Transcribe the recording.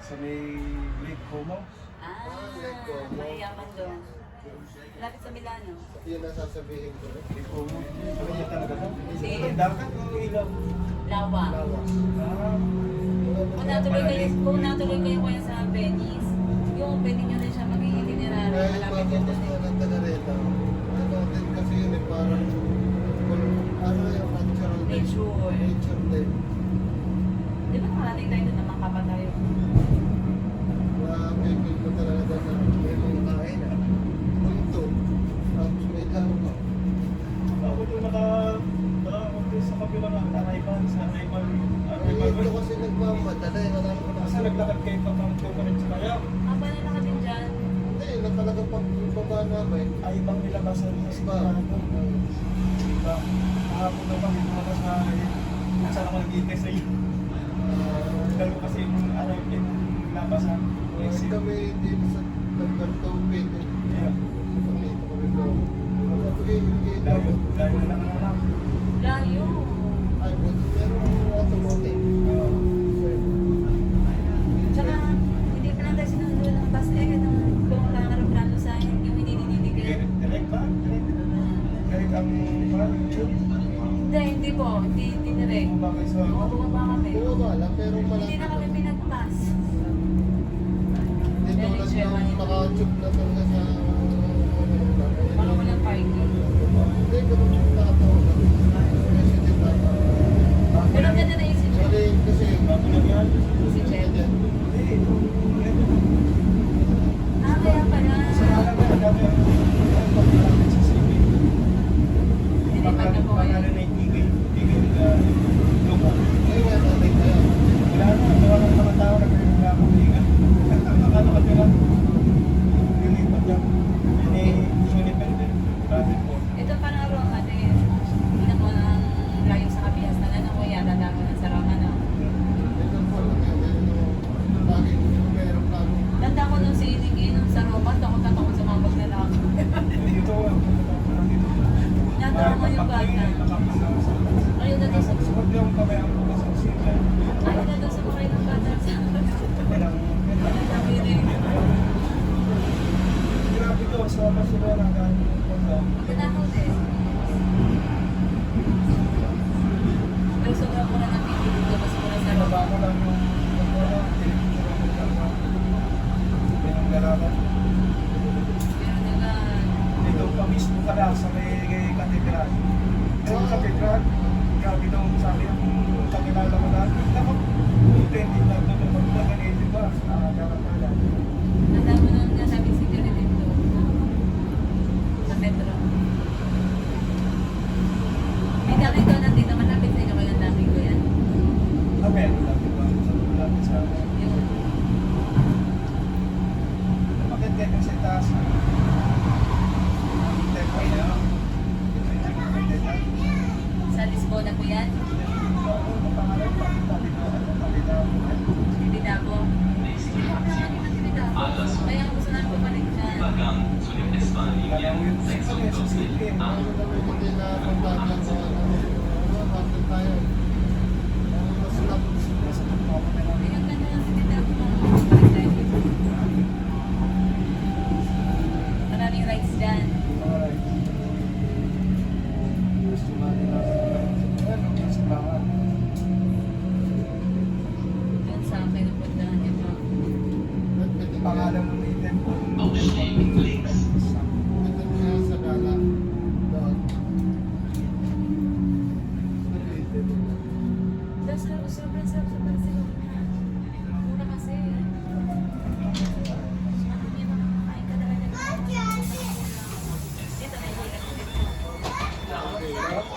Sa may Lake Como. Mayayaman doon. Lapit sa Milano. Yun ang sasabihin ko. Lake Como. Ano niya talaga to? Si Dagat o ilaw? Lawa. Lawas. Ah, Kung natuloy kayo kaya sa Venice, yung pwede nyo rin siya maging itinerary. Kaya Malapit yung yun doon mga eh. ng taga-reta, ano din kasi yun eh, parang, ano yung natural din. Nature. Nature din. Di ba nakarating tayo doon naman kapag tayo? Mapipil ko talaga doon na may mga kain ah. Punto. Tapos may laro. ako yung naka sa kabila ng Arrival, sa Arrival. Ito kasi nagmamadala eh. Wala ko Kasi naglakad kayo pa pang 2 minutes kaya. Haba na naka din dyan. Hindi, na talaga pagbaba namin. Ay, ibang nilabasan sa Iba. Sigurado. Diba? Kahapon na kami lumabas na kung saan ako nag-iintay sa iyo. Dahil ko kasi yung labasan. Exit. Kami dito sa Nagkartopit. Yeah. Dito kami doon. Layo na lang ang alam. Layo. Ay, pero automotive. Tsaka, hindi pa lang tayo sinunod ng bus eh. Kung pangarap-plano sa akin, yung hindi dinidigay. Direct ba? Direct ang Hindi po. Hindi direct. bakit sa Bumaba kami. Bumaba lang, pero Hindi malaki. na kami pinag-pass. Dito lang yung naka-tube na talaga sa... Baka walang parking. Hindi, ganun yung nakataon na. Resident na. Pero ang ganda na yung si Jen. Mali kasi... bago na yan? Si Jen. Hindi. Kaya pala. Sa alam na dami ang pagkakit sa CV. Nilipad na po kayo. Pangalan na itigil lupa. Ay, nga natin kaya. Wala na, wala na mga tao na kayo na kuligan. Ano ka tira? Nilipat yan. Yan eh, Juniper din. Rabbit po. Ito parang aroma din. Hindi mo ng layo sa kabihas na ano ko yata damo ng sarama na. Ito po, laging meron kami. Tanda ko nung sinigin nung sa Roma, takot na takot sumabog na lang. Dito, dito. Natawa mo yung bata. Ayun na doon sa Huwag yung kamay ang mga sa sila. ayun na doon sa mga ng bata sa Walang Nabirin. grabe to, sa Barcelona hanggang Tondo. Maganda ko din. Pero sobrang mura ng TV dito, mas mura sa Baba Roma. ko lang yung pagkora, tinitira ko lang. Yung garapan. Pero naga, Dito pa mismo ka lang sa may katedral. Pero sa katedral, grabe daw sabi ang kakilala ko lang. Ako, hindi na doon magpaganit, di ba? Garapan lang. tanda mo nung nasabi si Jerry dito. Sa metro. May dami doon nandito, malapit sa inyo kayo ang dami ko yan. Amen, di ba? Lapit sa Yung bakit ganyan sa taas? Tempo niya. sa Lisbona po yan. Bibidabo. Kaya ang gusto namin pabalik dyan. Ano naman hindi na kontakin sa ano, bakit tayo. Mas lapos. Ay, ang ganda ng Bibidabo. Balik tayo dito. Maraming rides dyan. Doon sa akin napuntahan niyo pa. Pangalan ng item ko. Ito niya sa gala. Doon. Sobrang sarap, sobrang sarap.